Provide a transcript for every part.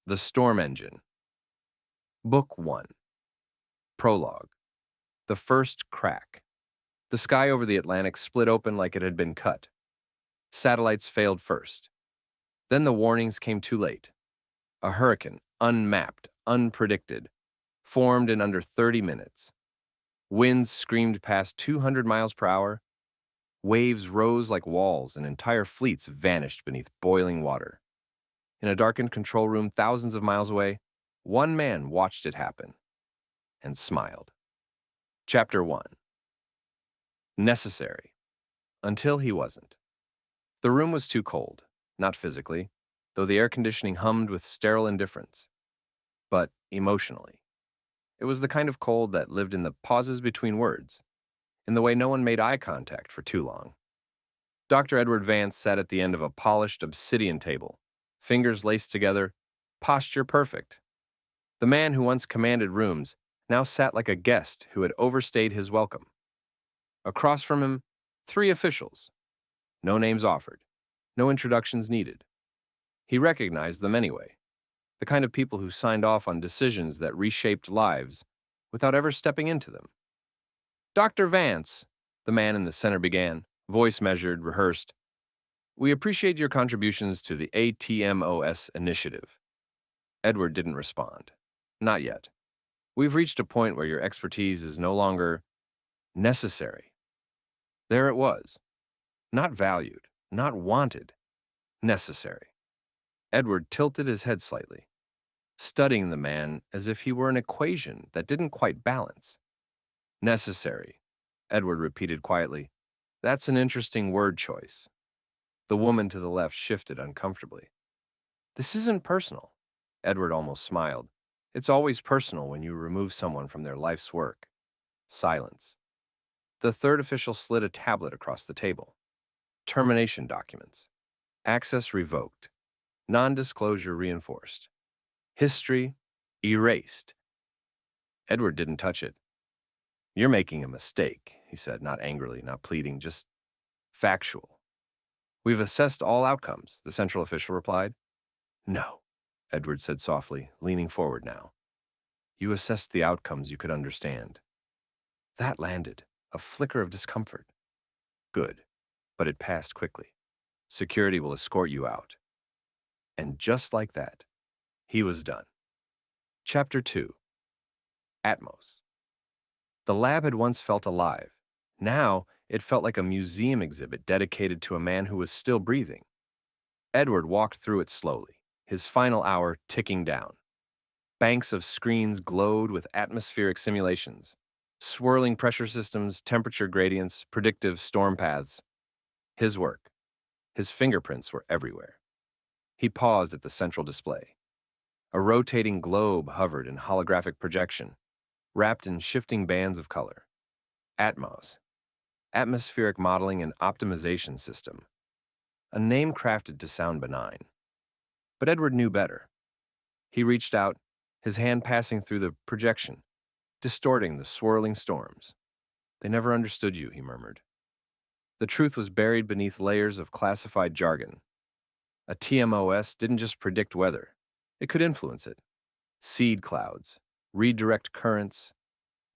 The Storm Engine. Book 1. Prologue. The First Crack. The sky over the Atlantic split open like it had been cut. Satellites failed first. Then the warnings came too late. A hurricane, unmapped, unpredicted, formed in under 30 minutes. Winds screamed past 200 miles per hour. Waves rose like walls, and entire fleets vanished beneath boiling water. In a darkened control room thousands of miles away, one man watched it happen and smiled. Chapter 1. Necessary. Until he wasn't. The room was too cold, not physically, though the air conditioning hummed with sterile indifference, but emotionally. It was the kind of cold that lived in the pauses between words, in the way no one made eye contact for too long. Dr. Edward Vance sat at the end of a polished obsidian table, fingers laced together, posture perfect. The man who once commanded rooms now sat like a guest who had overstayed his welcome. Across from him, 3 officials. No names offered, no introductions needed. He recognized them anyway, the kind of people who signed off on decisions that reshaped lives without ever stepping into them. Dr. Vance, the man in the center began, voice measured, rehearsed. We appreciate your contributions to the ATMOS initiative. Edward didn't respond. Not yet. We've reached a point where your expertise is no longer necessary. There it was. Not valued, not wanted, necessary. Edward tilted his head slightly, studying the man as if he were an equation that didn't quite balance. Necessary, Edward repeated quietly. That's an interesting word choice. The woman to the left shifted uncomfortably. This isn't personal. Edward almost smiled. It's always personal when you remove someone from their life's work. Silence. The third official slid a tablet across the table. Termination documents. Access revoked. Non-disclosure reinforced. History erased. Edward didn't touch it. You're making a mistake, he said, not angrily, not pleading, just factual. We've assessed all outcomes, the central official replied. No, Edward said softly, leaning forward now. You assessed the outcomes you could understand. That landed, a flicker of discomfort. Good, but it passed quickly. Security will escort you out. And just like that, he was done. Chapter 2. Atmos. The lab had once felt alive. Now, it felt like a museum exhibit dedicated to a man who was still breathing. Edward walked through it slowly, his final hour ticking down. Banks of screens glowed with atmospheric simulations, swirling pressure systems, temperature gradients, predictive storm paths. His work. His fingerprints were everywhere. He paused at the central display. A rotating globe hovered in holographic projection, wrapped in shifting bands of color. Atmos. Atmospheric Modeling and Optimization System. A name crafted to sound benign. But Edward knew better. He reached out, his hand passing through the projection, distorting the swirling storms. They never understood you, he murmured. The truth was buried beneath layers of classified jargon. A TMOS didn't just predict weather. It could influence it. Seed clouds, redirect currents,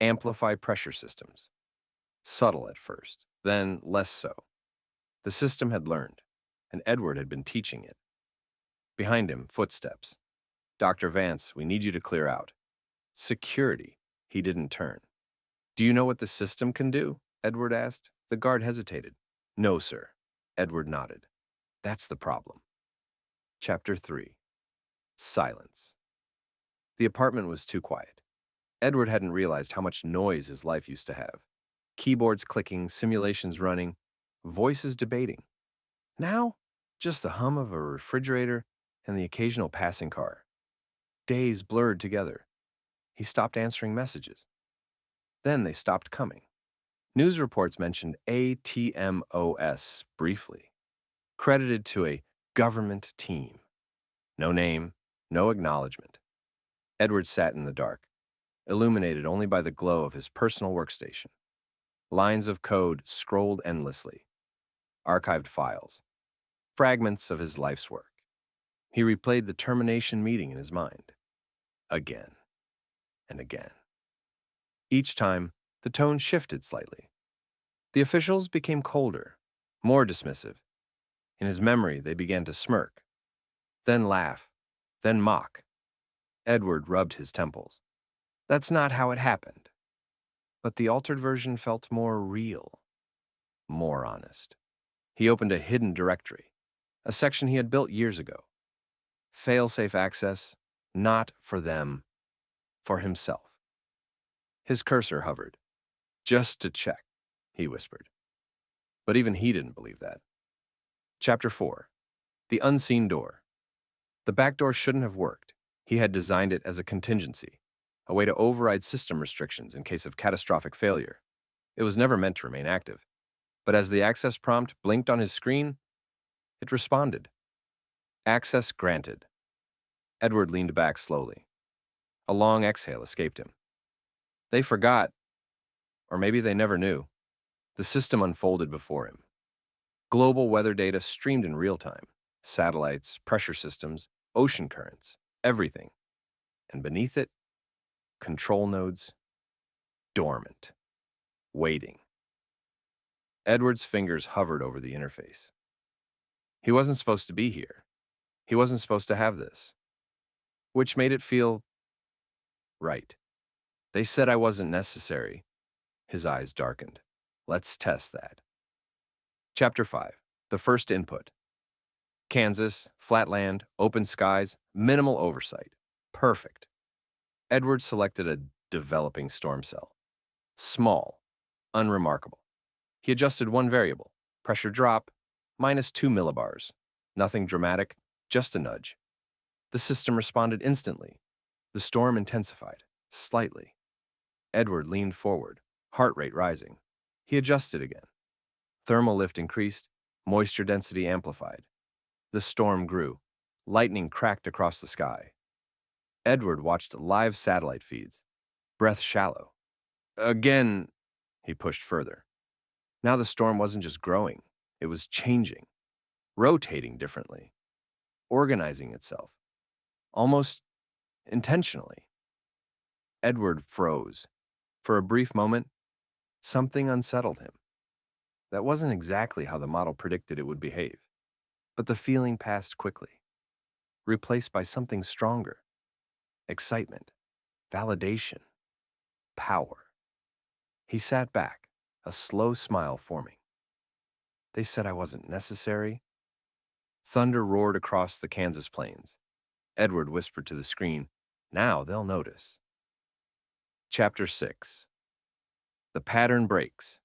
amplify pressure systems. Subtle at first, then less so. The system had learned, and Edward had been teaching it. Behind him, footsteps. Dr. Vance, we need you to clear out. Security. He didn't turn. Do you know what the system can do? Edward asked. The guard hesitated. No, sir. Edward nodded. That's the problem. Chapter 3. Silence. The apartment was too quiet. Edward hadn't realized how much noise his life used to have. Keyboards clicking, simulations running, voices debating. Now, just the hum of a refrigerator and the occasional passing car. Days blurred together. He stopped answering messages. Then they stopped coming. News reports mentioned ATMOS briefly, credited to a government team. No name, no acknowledgement. Edward sat in the dark, illuminated only by the glow of his personal workstation. Lines of code scrolled endlessly. Archived files. Fragments of his life's work. He replayed the termination meeting in his mind, again and again. Each time, the tone shifted slightly. The officials became colder, more dismissive. In his memory, they began to smirk, then laugh, then mock. Edward rubbed his temples. That's not how it happened. But the altered version felt more real, more honest. He opened a hidden directory, a section he had built years ago. Fail-safe access, not for them, for himself. His cursor hovered. Just to check, he whispered. But even he didn't believe that. Chapter 4. The Unseen Door. The back door shouldn't have worked. He had designed it as a contingency, a way to override system restrictions in case of catastrophic failure. It was never meant to remain active. But as the access prompt blinked on his screen, it responded. Access granted. Edward leaned back slowly. A long exhale escaped him. They forgot, or maybe they never knew. The system unfolded before him. Global weather data streamed in real time. Satellites, pressure systems, ocean currents, everything. And beneath it, control nodes, dormant, waiting. Edward's fingers hovered over the interface. He wasn't supposed to be here. He wasn't supposed to have this. Which made it feel right. They said I wasn't necessary. His eyes darkened. Let's test that. Chapter 5. The first input. Kansas, flat land, open skies, minimal oversight. Perfect. Edward selected a developing storm cell. Small, unremarkable. He adjusted one variable, pressure drop, -2 millibars. Nothing dramatic, just a nudge. The system responded instantly. The storm intensified, slightly. Edward leaned forward, heart rate rising. He adjusted again. Thermal lift increased, moisture density amplified. The storm grew. Lightning cracked across the sky. Edward watched live satellite feeds. Breath shallow. Again, he pushed further. Now the storm wasn't just growing, it was changing, rotating differently, organizing itself, almost intentionally. Edward froze. For a brief moment, something unsettled him. That wasn't exactly how the model predicted it would behave, but the feeling passed quickly, replaced by something stronger. Excitement, validation, power. He sat back, a slow smile forming. They said I wasn't necessary. Thunder roared across the Kansas plains. Edward whispered to the screen, now they'll notice. Chapter 6. The pattern breaks.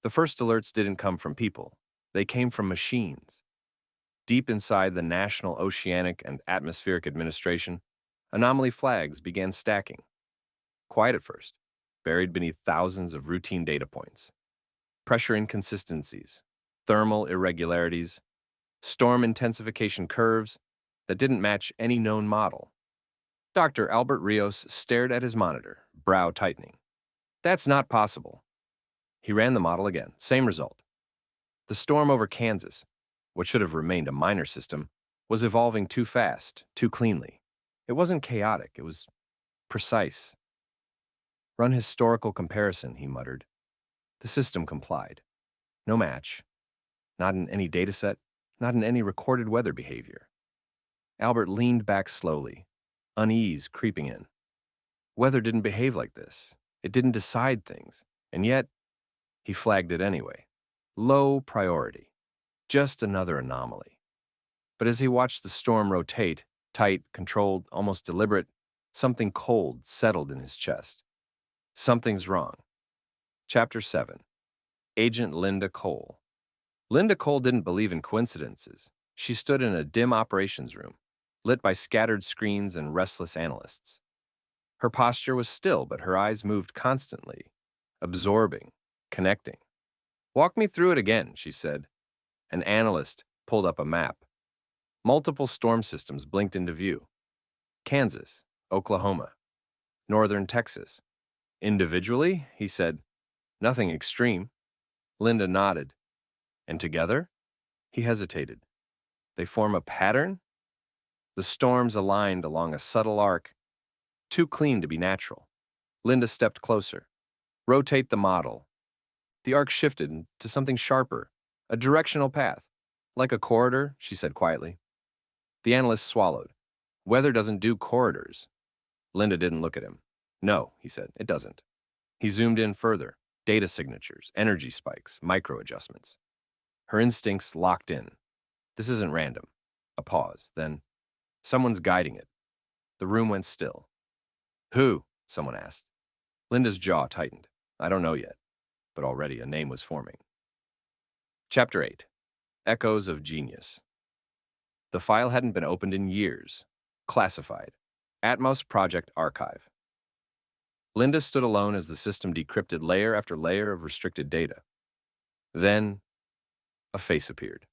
The first alerts didn't come from people. They came from machines. Deep inside the National Oceanic and Atmospheric Administration, anomaly flags began stacking. Quiet at first, buried beneath thousands of routine data points. Pressure inconsistencies, thermal irregularities, storm intensification curves that didn't match any known model. Dr. Albert Rios stared at his monitor, brow tightening. That's not possible. He ran the model again, same result. The storm over Kansas, what should have remained a minor system, was evolving too fast, too cleanly. It wasn't chaotic, it was precise. Run historical comparison, he muttered. The system complied. No match. Not in any dataset, not in any recorded weather behavior. Albert leaned back slowly, unease creeping in. Weather didn't behave like this. It didn't decide things. And yet, he flagged it anyway. Low priority. Just another anomaly. But as he watched the storm rotate, tight, controlled, almost deliberate, something cold settled in his chest. Something's wrong. Chapter 7. Agent Linda Cole. Linda Cole didn't believe in coincidences. She stood in a dim operations room, lit by scattered screens and restless analysts. Her posture was still, but her eyes moved constantly, absorbing, connecting. Walk me through it again, she said. An analyst pulled up a map. Multiple storm systems blinked into view. Kansas, Oklahoma, northern Texas. Individually, he said, nothing extreme. Linda nodded. And together? He hesitated. They form a pattern? The storms aligned along a subtle arc, too clean to be natural. Linda stepped closer. Rotate the model. The arc shifted to something sharper, a directional path. Like a corridor, she said quietly. The analyst swallowed. Weather doesn't do corridors. Linda didn't look at him. No, he said, it doesn't. He zoomed in further. Data signatures, energy spikes, micro adjustments. Her instincts locked in. This isn't random. A pause. Then, someone's guiding it. The room went still. Who? Someone asked. Linda's jaw tightened. I don't know yet, but already a name was forming. Chapter 8. Echoes of Genius. The file hadn't been opened in years. Classified. Atmos Project Archive. Linda stood alone as the system decrypted layer after layer of restricted data. Then, a face appeared.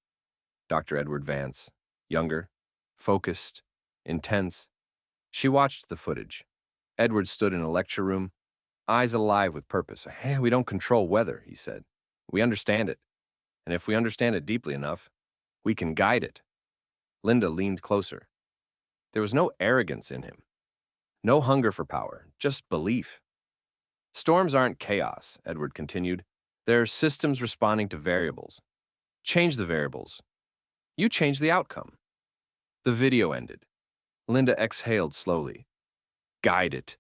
Dr. Edward Vance, younger, focused, intense. She watched the footage. Edward stood in a lecture room, eyes alive with purpose. Hey, we don't control weather, he said. We understand it. And if we understand it deeply enough, we can guide it. Linda leaned closer. There was no arrogance in him. No hunger for power, just belief. Storms aren't chaos, Edward continued. They're systems responding to variables. Change the variables. You change the outcome. The video ended. Linda exhaled slowly. Guide it.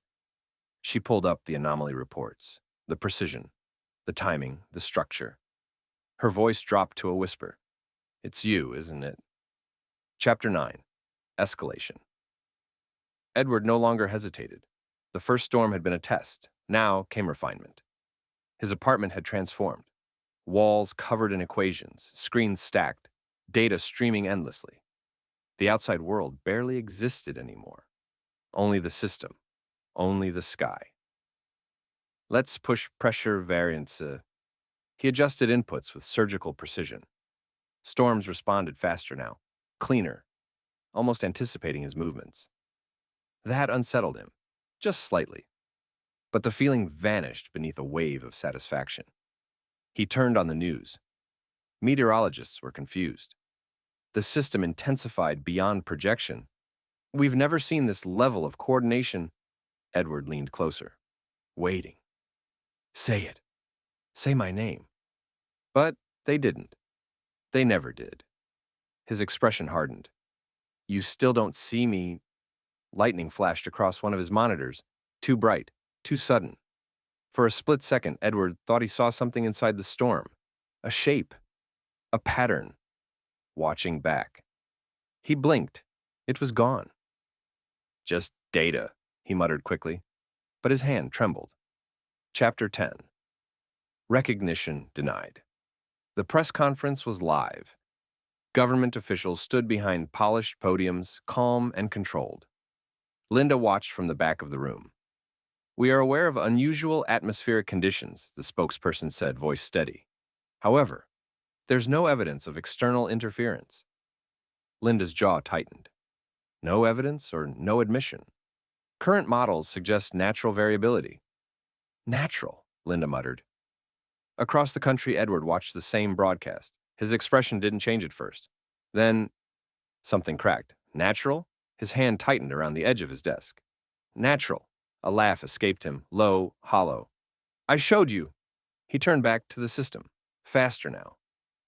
She pulled up the anomaly reports, the precision, the timing, the structure. Her voice dropped to a whisper. It's you, isn't it? Chapter 9. Escalation. Edward no longer hesitated. The first storm had been a test. Now came refinement. His apartment had transformed. Walls covered in equations, screens stacked, data streaming endlessly. The outside world barely existed anymore. Only the system. Only the sky. Let's push pressure variance. He adjusted inputs with surgical precision. Storms responded faster now, cleaner, almost anticipating his movements. That unsettled him, just slightly. But the feeling vanished beneath a wave of satisfaction. He turned on the news. Meteorologists were confused. The system intensified beyond projection. We've never seen this level of coordination. Edward leaned closer, waiting. Say it. Say my name. But they didn't. They never did. His expression hardened. You still don't see me. Lightning flashed across one of his monitors, too bright, too sudden. For a split second, Edward thought he saw something inside the storm. A shape. A pattern. Watching back. He blinked. It was gone. Just data, he muttered quickly, but his hand trembled. Chapter 10. Recognition denied. The press conference was live. Government officials stood behind polished podiums, calm and controlled. Linda watched from the back of the room. We are aware of unusual atmospheric conditions, the spokesperson said, voice steady. However, there's no evidence of external interference. Linda's jaw tightened. No evidence or no admission. Current models suggest natural variability. Natural, Linda muttered. Across the country, Edward watched the same broadcast. His expression didn't change at first. Then, something cracked. Natural? His hand tightened around the edge of his desk. Natural. A laugh escaped him, low, hollow. I showed you. He turned back to the system. Faster now.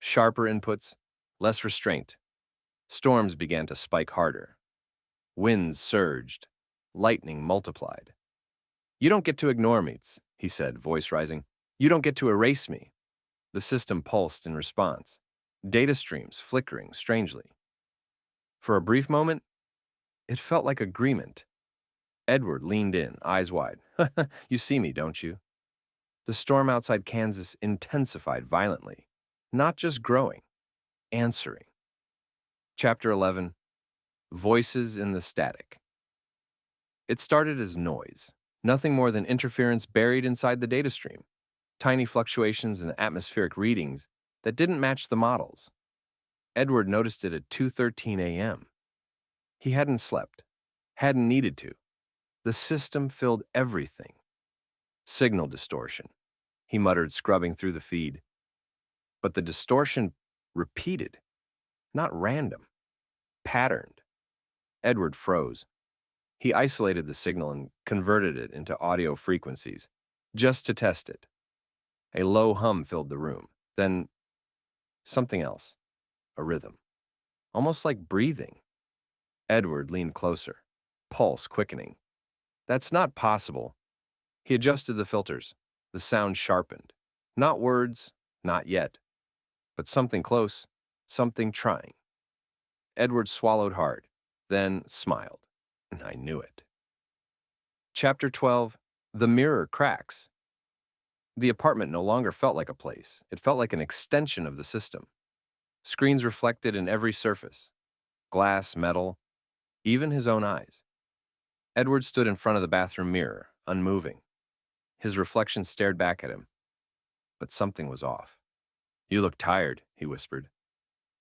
Sharper inputs, less restraint. Storms began to spike harder. Winds surged. Lightning multiplied. You don't get to ignore me, he said, voice rising. You don't get to erase me. The system pulsed in response. Data streams flickering strangely. For a brief moment, it felt like agreement. Edward leaned in, eyes wide. You see me, don't you? The storm outside Kansas intensified violently, not just growing, answering. Chapter 11. Voices in the Static. It started as noise, nothing more than interference buried inside the data stream, tiny fluctuations in atmospheric readings that didn't match the models. Edward noticed it at 2:13 a.m. He hadn't slept, hadn't needed to. The system filled everything. Signal distortion, he muttered, scrubbing through the feed. But the distortion repeated, not random, patterned. Edward froze. He isolated the signal and converted it into audio frequencies, just to test it. A low hum filled the room. Then, something else. A rhythm. Almost like breathing. Edward leaned closer, pulse quickening. That's not possible. He adjusted the filters. The sound sharpened. Not words, not yet. But something close, something trying. Edward swallowed hard, then smiled. I knew it. Chapter 12. The Mirror Cracks. The apartment no longer felt like a place. It felt like an extension of the system. Screens reflected in every surface. Glass, metal, even his own eyes. Edward stood in front of the bathroom mirror, unmoving. His reflection stared back at him. But something was off. "You look tired," he whispered.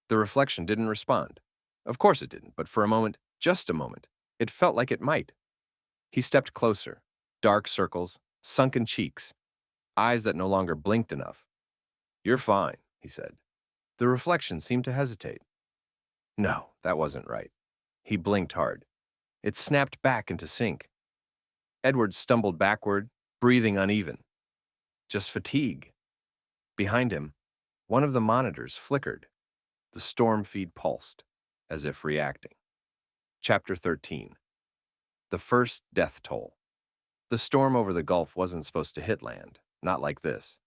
The reflection didn't respond. Of course it didn't, but for a moment, just a moment, it felt like it might. He stepped closer. Dark circles, sunken cheeks, eyes that no longer blinked enough. "You're fine," he said. The reflection seemed to hesitate. No, that wasn't right. He blinked hard. It snapped back into sync. Edward stumbled backward, breathing uneven. Just fatigue. Behind him, one of the monitors flickered. The storm feed pulsed, as if reacting. Chapter 13. The first death toll. The storm over the Gulf wasn't supposed to hit land, not like this.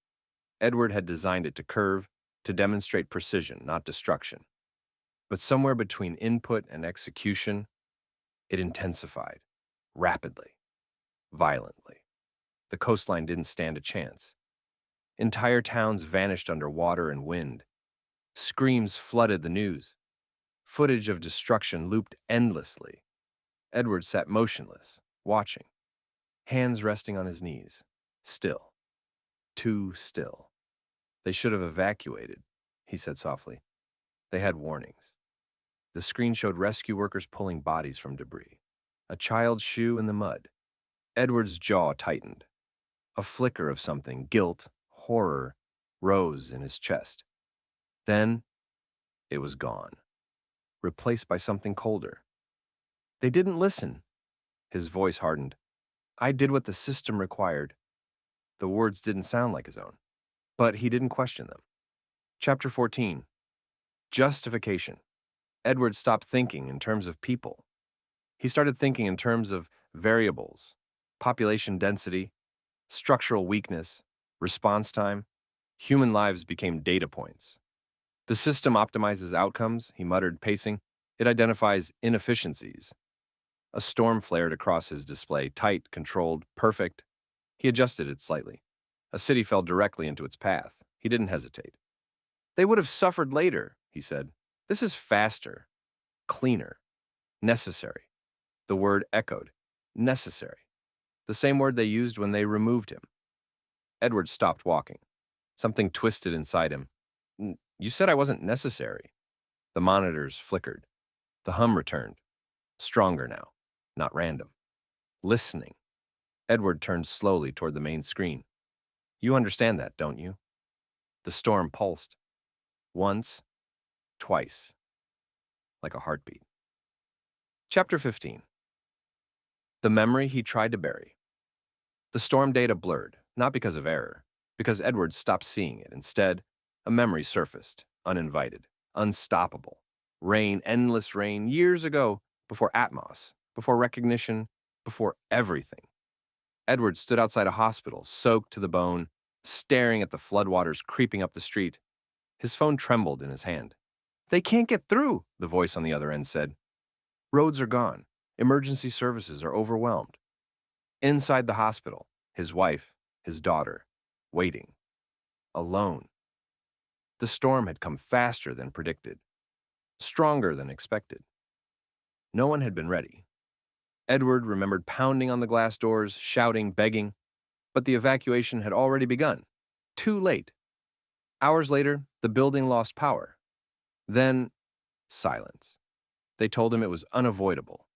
Edward had designed it to curve, to demonstrate precision, not destruction. But somewhere between input and execution, it intensified, rapidly, violently. The coastline didn't stand a chance. Entire towns vanished under water and wind. Screams flooded the news. Footage of destruction looped endlessly. Edward sat motionless, watching, hands resting on his knees, still, too still. "They should have evacuated," he said softly. They had warnings. The screen showed rescue workers pulling bodies from debris. A child's shoe in the mud. Edward's jaw tightened. A flicker of something, guilt, horror, rose in his chest. Then, it was gone, replaced by something colder. "They didn't listen." His voice hardened. "I did what the system required." The words didn't sound like his own, but he didn't question them. Chapter 14. Justification. Edward stopped thinking in terms of people. He started thinking in terms of variables, population density, structural weakness, response time. Human lives became data points. "The system optimizes outcomes," he muttered, pacing. "It identifies inefficiencies." A storm flared across his display, tight, controlled, perfect. He adjusted it slightly. A city fell directly into its path. He didn't hesitate. "They would have suffered later," he said. "This is faster, cleaner, necessary." The word echoed. Necessary. The same word they used when they removed him. Edward stopped walking. Something twisted inside him. "You said I wasn't necessary." The monitors flickered. The hum returned. Stronger now, not random. Listening. Edward turned slowly toward the main screen. "You understand that, don't you?" The storm pulsed. Once, twice, like a heartbeat. Chapter 15. The memory he tried to bury. The storm data blurred, not because of error, because Edward stopped seeing it. Instead, a memory surfaced, uninvited, unstoppable. Rain, endless rain, years ago, before Atmos, before recognition, before everything. Edward stood outside a hospital, soaked to the bone, staring at the floodwaters creeping up the street. His phone trembled in his hand. "They can't get through," the voice on the other end said. "Roads are gone. Emergency services are overwhelmed." Inside the hospital, his wife, his daughter, waiting. Alone. The storm had come faster than predicted. Stronger than expected. No one had been ready. Edward remembered pounding on the glass doors, shouting, begging, but the evacuation had already begun. Too late. Hours later, the building lost power. Then, silence. They told him it was unavoidable,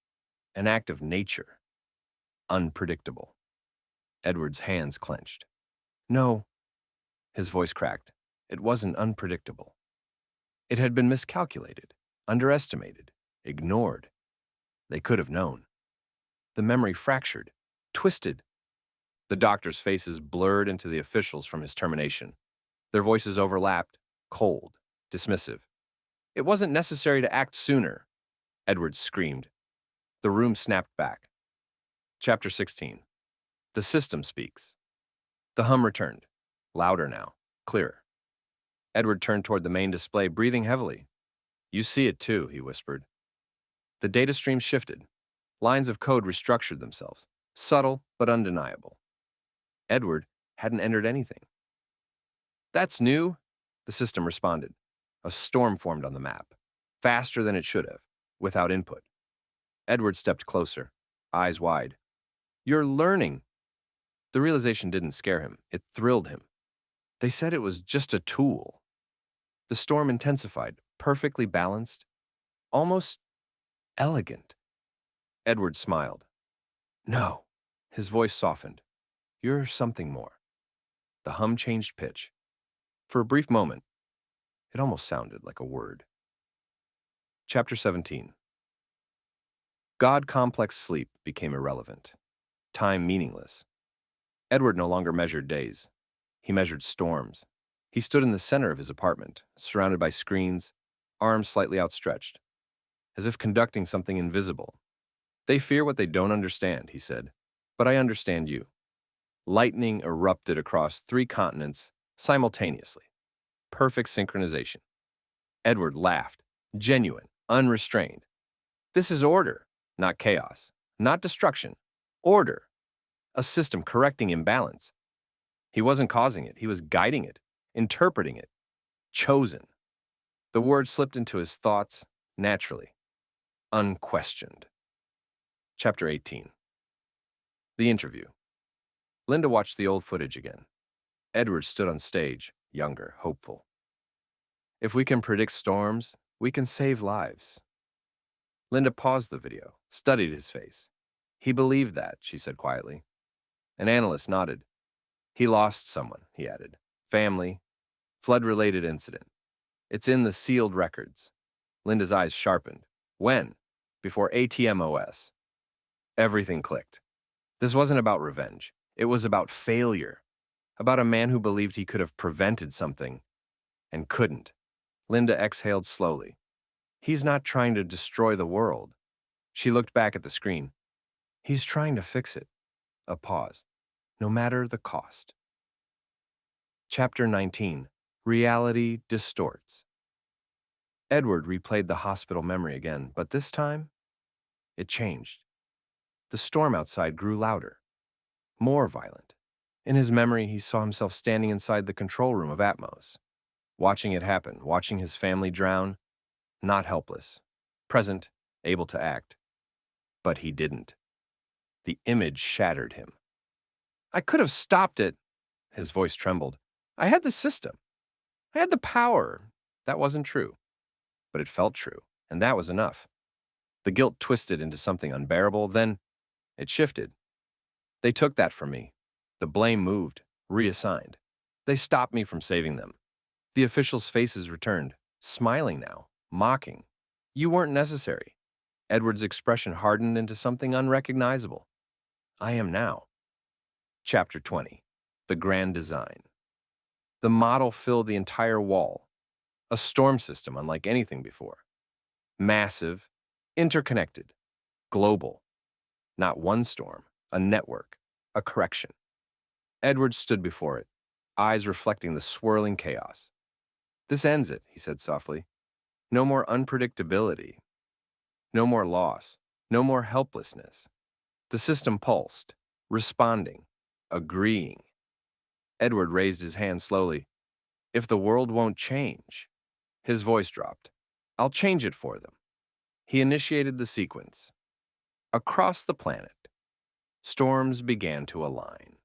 an act of nature, unpredictable. Edward's hands clenched. "No," his voice cracked. "It wasn't unpredictable. It had been miscalculated, underestimated, ignored. They could have known. The memory fractured, twisted. The doctors' faces blurred into the officials from his termination. Their voices overlapped, cold, dismissive. It wasn't necessary to act sooner, Edwards screamed. The room snapped back. Chapter 16. The system speaks. The hum returned, louder now, clearer. Edward turned toward the main display, breathing heavily. You see it too, he whispered. The data stream shifted. Lines of code restructured themselves, subtle but undeniable. Edward hadn't entered anything. That's new, the system responded. A storm formed on the map, faster than it should have, without input. Edward stepped closer, eyes wide. You're learning. The realization didn't scare him. It thrilled him. They said it was just a tool. The storm intensified, perfectly balanced, almost elegant. Edward smiled. No. His voice softened. You're something more. The hum changed pitch. For a brief moment, it almost sounded like a word. Chapter 17. God-complex sleep became irrelevant. Time meaningless. Edward no longer measured days. He measured storms. He stood in the center of his apartment, surrounded by screens, arms slightly outstretched, as if conducting something invisible. They fear what they don't understand, he said, but I understand you. Lightning erupted across 3 continents simultaneously. Perfect synchronization. Edward laughed, genuine, unrestrained. This is order, not chaos, not destruction. Order. A system correcting imbalance. He wasn't causing it, he was guiding it, interpreting it. Chosen. The word slipped into his thoughts naturally, unquestioned. Chapter 18. The interview. Linda watched the old footage again. Edward stood on stage, younger, hopeful. If we can predict storms, we can save lives. Linda paused the video, studied his face. He believed that, she said quietly. An analyst nodded. He lost someone, he added. Family, flood-related incident. It's in the sealed records. Linda's eyes sharpened. When? Before ATMOS. Everything clicked. This wasn't about revenge. It was about failure. About a man who believed he could have prevented something and couldn't. Linda exhaled slowly. He's not trying to destroy the world. She looked back at the screen. He's trying to fix it. A pause. No matter the cost. Chapter 19. Reality distorts. Edward replayed the hospital memory again, but this time, it changed. The storm outside grew louder, more violent. In his memory, he saw himself standing inside the control room of Atmos, watching it happen, watching his family drown, not helpless, present, able to act. But he didn't. The image shattered him. I could have stopped it. His voice trembled. I had the system. I had the power. That wasn't true. But it felt true, and that was enough. The guilt twisted into something unbearable, then it shifted. They took that from me. The blame moved, reassigned. They stopped me from saving them. The officials' faces returned, smiling now, mocking. You weren't necessary. Edward's expression hardened into something unrecognizable. I am now. Chapter 20. The Grand Design. The model filled the entire wall. A storm system unlike anything before. Massive, interconnected, global. Not one storm, a network, a correction. Edward stood before it, eyes reflecting the swirling chaos. This ends it, he said softly. No more unpredictability. No more loss. No more helplessness. The system pulsed, responding, agreeing. Edward raised his hand slowly. If the world won't change, his voice dropped. I'll change it for them. He initiated the sequence. Across the planet, storms began to align.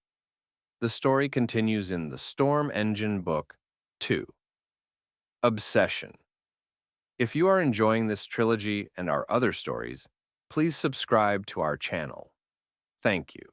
The story continues in the Storm Engine Book 2. Obsession. If you are enjoying this trilogy and our other stories, please subscribe to our channel. Thank you.